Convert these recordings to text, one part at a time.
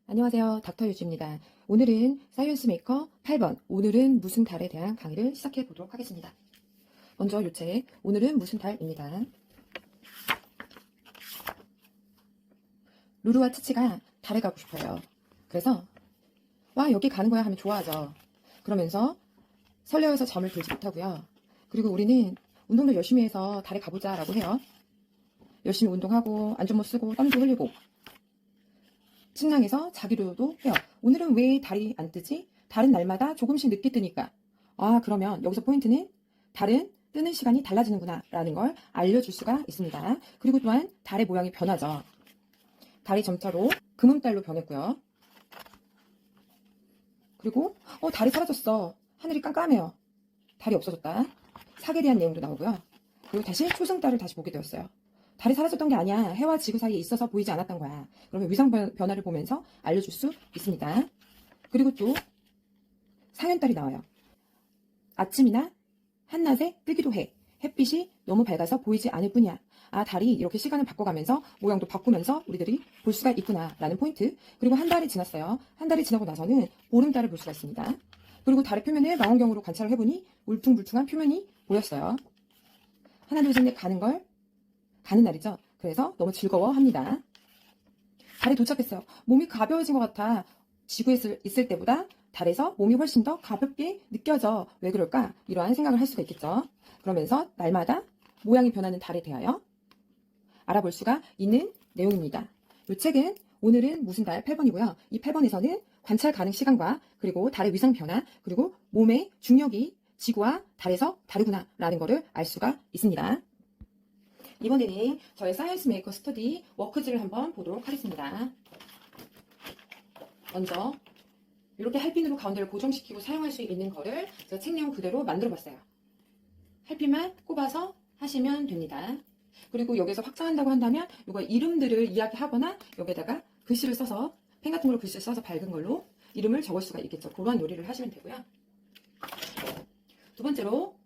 안녕하세요. 닥터 유지입니다. 오늘은 사이언스 메이커 8번 오늘은 무슨 달에 대한 강의를 시작해 보도록 하겠습니다. 먼저 요 책 오늘은 무슨 달입니다. 루루와 치치가 달에 가고 싶어요. 그래서 와 여기 가는 거야 하면 좋아하죠. 그러면서 설레어서 잠을 들지 못하고요. 그리고 우리는 운동도 열심히 해서 달에 가보자 라고 해요. 열심히 운동하고 안전모 쓰고 땀도 흘리고 침낭에서 자기로도 해요. 오늘은 왜 달이 안 뜨지? 다른 날마다 조금씩 늦게 뜨니까. 아, 그러면 여기서 포인트는 달은 뜨는 시간이 달라지는구나 라는 걸 알려줄 수가 있습니다. 그리고 또한 달의 모양이 변하죠. 달이 점차로 금음달로 변했고요. 그리고 달이 사라졌어. 하늘이 깜깜해요. 달이 없어졌다. 사계에 대한 내용도 나오고요. 그리고 다시 초승달을 다시 보게 되었어요. 달이 사라졌던 게 아니야. 해와 지구 사이에 있어서 보이지 않았던 거야. 그러면 위상 변화를 보면서 알려줄 수 있습니다. 그리고 또 상현달이 나와요. 아침이나 한낮에 뜨기도 해. 햇빛이 너무 밝아서 보이지 않을 뿐이야. 아, 달이 이렇게 시간을 바꿔가면서 모양도 바꾸면서 우리들이 볼 수가 있구나 라는 포인트. 그리고 한 달이 지났어요. 한 달이 지나고 나서는 보름달을 볼 수가 있습니다. 그리고 달의 표면을 망원경으로 관찰을 해보니 울퉁불퉁한 표면이 보였어요. 하나 둘 셋 넷 가는 날이죠. 그래서 너무 즐거워합니다. 달에 도착했어요. 몸이 가벼워진 것 같아. 지구에 있을 때보다 달에서 몸이 훨씬 더 가볍게 느껴져. 왜 그럴까? 이러한 생각을 할 수가 있겠죠. 그러면서 날마다 모양이 변하는 달에 대하여 알아볼 수가 있는 내용입니다. 이 책은 오늘은 무슨 달 8번이고요. 이 8번에서는 관찰 가능 시간과 그리고 달의 위상 변화 그리고 몸의 중력이 지구와 달에서 다르구나 라는 것을 알 수가 있습니다. 이번에는 저의 사이언스 메이커 스터디 워크지를 한번 보도록 하겠습니다. 먼저 이렇게 할핀으로 가운데를 고정시키고 사용할 수 있는 거를 제가 책 내용 그대로 만들어 봤어요. 할핀만 꼽아서 하시면 됩니다. 그리고 여기서 확장한다고 한다면 이거 이름들을 이야기하거나 여기에다가 글씨를 써서 펜 같은 걸로 글씨를 써서 밝은 걸로 이름을 적을 수가 있겠죠. 그러한 요리를 하시면 되고요. 두 번째로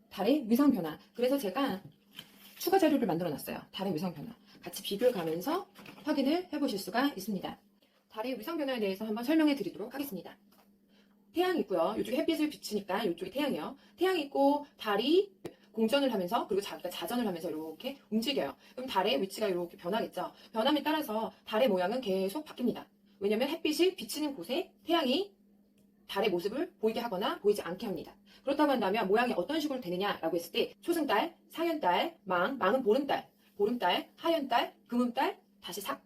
달의 위상 변화. 그래서 제가 추가 자료를 만들어 놨어요. 달의 위상 변화. 같이 비교해 가면서 확인을 해보실 수가 있습니다. 달의 위상 변화에 대해서 한번 설명해 드리도록 하겠습니다. 태양이 있고요. 이쪽에 햇빛을 비치니까 이쪽이 태양이에요. 태양이 있고 달이 공전을 하면서 그리고 자기가 자전을 하면서 이렇게 움직여요. 그럼 달의 위치가 이렇게 변하겠죠. 변함에 따라서 달의 모양은 계속 바뀝니다. 왜냐하면 햇빛이 비치는 곳에 태양이 달의 모습을 보이게 하거나 보이지 않게 합니다. 그렇다고 한다면 모양이 어떤 식으로 되느냐라고 했을 때 초승달, 상현달, 망은 보름달, 하현달, 금음달, 다시 삭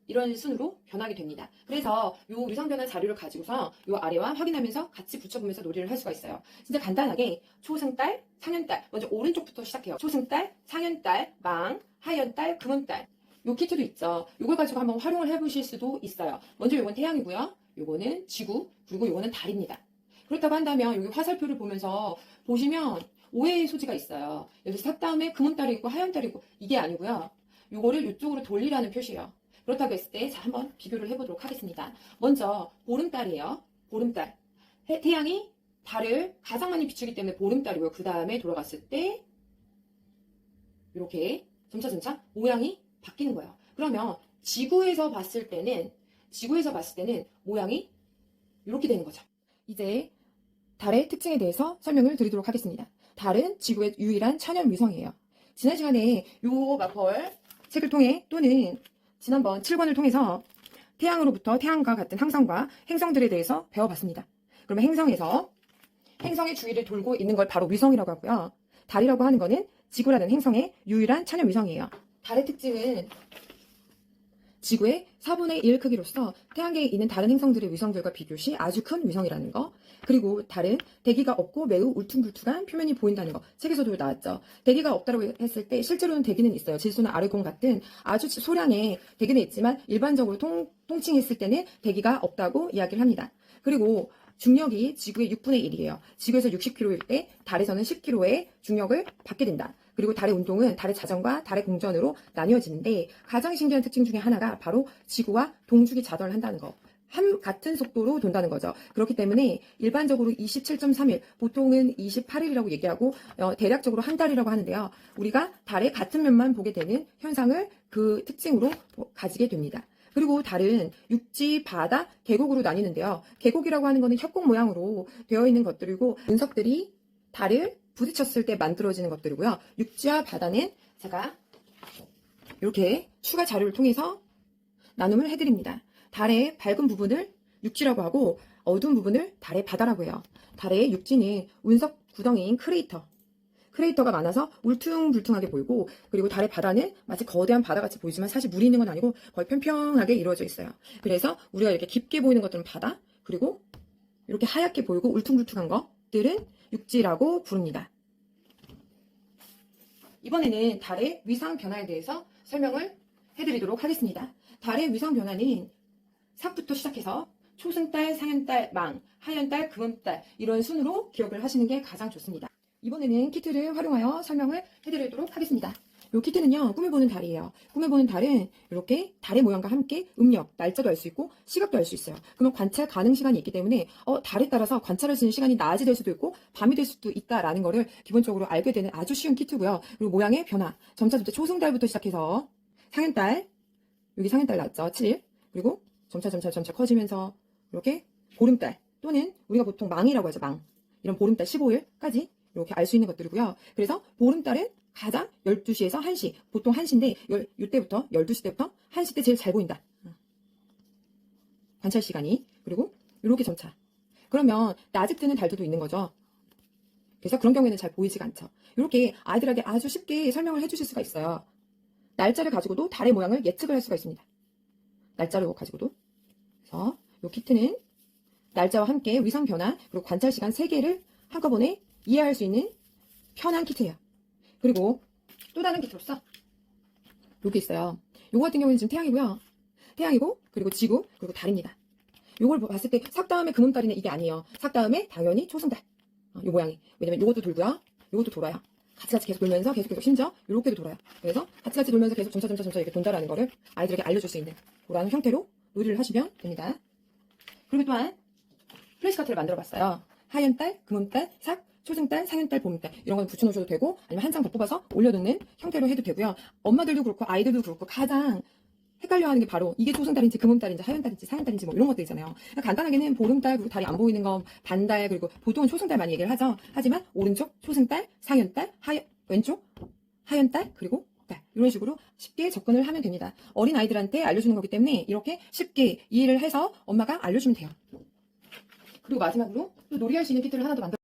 이런 순으로 변하게 됩니다. 그래서 이 위상변화 자료를 가지고서 이 아래와 확인하면서 같이 붙여보면서 놀이를 할 수가 있어요. 진짜 간단하게 초승달, 상현달 먼저 오른쪽부터 시작해요. 초승달, 상현달, 망, 하현달, 금음달 요 키트도 있죠. 이걸 가지고 한번 활용을 해보실 수도 있어요. 먼저 이건 태양이고요. 요거는 지구, 그리고 요거는 달입니다. 그렇다고 한다면 여기 화살표를 보면서 보시면 오해의 소지가 있어요. 여기서 삭 다음에 금음달이 있고 하현달이 있고 이게 아니고요. 요거를 이쪽으로 돌리라는 표시예요. 그렇다고 했을 때 자, 한번 비교를 해보도록 하겠습니다. 먼저 보름달이에요. 보름달. 태양이 달을 가장 많이 비추기 때문에 보름달이고요. 그 다음에 돌아갔을 때 이렇게 점차 모양이 바뀌는 거예요. 그러면 지구에서 봤을 때는 모양이 이렇게 되는 거죠. 이제 달의 특징에 대해서 설명을 드리도록 하겠습니다. 달은 지구의 유일한 천연 위성이에요. 지난 시간에 요 마펄 책을 통해 또는 지난번 7권을 통해서 태양으로부터 태양과 같은 항성과 행성들에 대해서 배워봤습니다. 그러면 행성의 주위를 돌고 있는 걸 바로 위성이라고 하고요. 달이라고 하는 거는 지구라는 행성의 유일한 천연 위성이에요. 달의 특징은 지구의 4분의 1 크기로서 태양계에 있는 다른 행성들의 위성들과 비교시 아주 큰 위성이라는 거. 그리고 달은 대기가 없고 매우 울퉁불퉁한 표면이 보인다는 거. 책에서도 나왔죠. 대기가 없다고 했을 때 실제로는 대기는 있어요. 질소나 아르곤 같은 아주 소량의 대기는 있지만 일반적으로 통칭했을 때는 대기가 없다고 이야기를 합니다. 그리고 중력이 지구의 6분의 1이에요. 지구에서 60km일 때 달에서는 10km의 중력을 받게 된다. 그리고 달의 운동은 달의 자전과 달의 공전으로 나뉘어지는데 가장 신기한 특징 중에 하나가 바로 지구와 동주기 자전을 한다는 거. 같은 속도로 돈다는 거죠. 그렇기 때문에 일반적으로 27.3일, 보통은 28일이라고 얘기하고 대략적으로 한 달이라고 하는데요. 우리가 달의 같은 면만 보게 되는 현상을 그 특징으로 가지게 됩니다. 그리고 달은 육지, 바다, 계곡으로 나뉘는데요. 계곡이라고 하는 거는 협곡 모양으로 되어 있는 것들이고 운석들이 달을 부딪혔을 때 만들어지는 것들이고요. 육지와 바다는 제가 이렇게 추가 자료를 통해서 나눔을 해드립니다. 달의 밝은 부분을 육지라고 하고 어두운 부분을 달의 바다라고 해요. 달의 육지는 운석 구덩이인 크레이터가 많아서 울퉁불퉁하게 보이고, 그리고 달의 바다는 마치 거대한 바다같이 보이지만 사실 물이 있는 건 아니고 거의 평평하게 이루어져 있어요. 그래서 우리가 이렇게 깊게 보이는 것들은 바다, 그리고 이렇게 하얗게 보이고 울퉁불퉁한 것들은 육지라고 부릅니다. 이번에는 달의 위상 변화에 대해서 설명을 해드리도록 하겠습니다. 달의 위상 변화는 삭부터 시작해서 초승달, 상현달, 망, 하현달, 금음달 이런 순으로 기억을 하시는 게 가장 좋습니다. 이번에는 키트를 활용하여 설명을 해드리도록 하겠습니다. 이 키트는요, 꿈을 보는 달이에요. 꿈을 보는 달은 이렇게 달의 모양과 함께 음력, 날짜도 알 수 있고 시각도 알 수 있어요. 그러면 관찰 가능 시간이 있기 때문에 달에 따라서 관찰할 수 있는 시간이 낮이 될 수도 있고 밤이 될 수도 있다라는 거를 기본적으로 알게 되는 아주 쉬운 키트고요. 그리고 모양의 변화, 점차 초승달부터 시작해서 상현달, 여기 상현달 나왔죠? 7일. 그리고 점차 커지면서 이렇게 보름달 또는 우리가 보통 망이라고 하죠. 망. 이런 보름달 15일까지 이렇게 알 수 있는 것들이고요. 그래서 보름달은 가장 12시에서 1시, 보통 1시인데 이때부터 12시 때부터 1시 때 제일 잘 보인다. 관찰 시간이. 그리고 이렇게 점차. 그러면 낮에 뜨는 달들도 있는 거죠. 그래서 그런 경우에는 잘 보이지가 않죠. 이렇게 아이들에게 아주 쉽게 설명을 해주실 수가 있어요. 날짜를 가지고도 달의 모양을 예측을 할 수가 있습니다. 날짜를 가지고도. 그래서 이 키트는 날짜와 함께 위상 변화 그리고 관찰 시간 3개를 한꺼번에 이해할 수 있는 편한 키트예요. 그리고 또 다른 키트로서 여기 있어요. 요거 같은 경우는 지금 태양이고요. 태양이고 그리고 지구 그리고 달입니다. 요걸 봤을 때 삭 다음에 금음달이네 이게 아니에요. 삭 다음에 당연히 초승달. 요 모양이. 왜냐면 요것도 돌고요. 요것도 돌아요. 같이 계속 돌면서 계속 심지어 요렇게도 돌아요. 그래서 같이 돌면서 계속 점차 이렇게 돈다라는 거를 아이들에게 알려줄 수 있는 그런 형태로 놀이를 하시면 됩니다. 그리고 또한 플래시카트를 만들어 봤어요. 하연달, 금음달, 삭, 초승달, 상현달, 봄달 이런 건 붙여놓으셔도 되고 아니면 한 장 더 뽑아서 올려놓는 형태로 해도 되고요. 엄마들도 그렇고 아이들도 그렇고 가장 헷갈려하는 게 바로 이게 초승달인지 금음달인지 하연달인지 상현달인지 뭐 이런 것들 있잖아요. 그러니까 간단하게는 보름달 그리고 달이 안 보이는 거 반달 그리고 보통은 초승달 많이 얘기를 하죠. 하지만 오른쪽 초승달, 상현달, 왼쪽 하연달 그리고 달 이런 식으로 쉽게 접근을 하면 됩니다. 어린 아이들한테 알려주는 거기 때문에 이렇게 쉽게 이해를 해서 엄마가 알려주면 돼요. 그리고 마지막으로 또 놀이할 수 있는 키트를 하나 더 만들어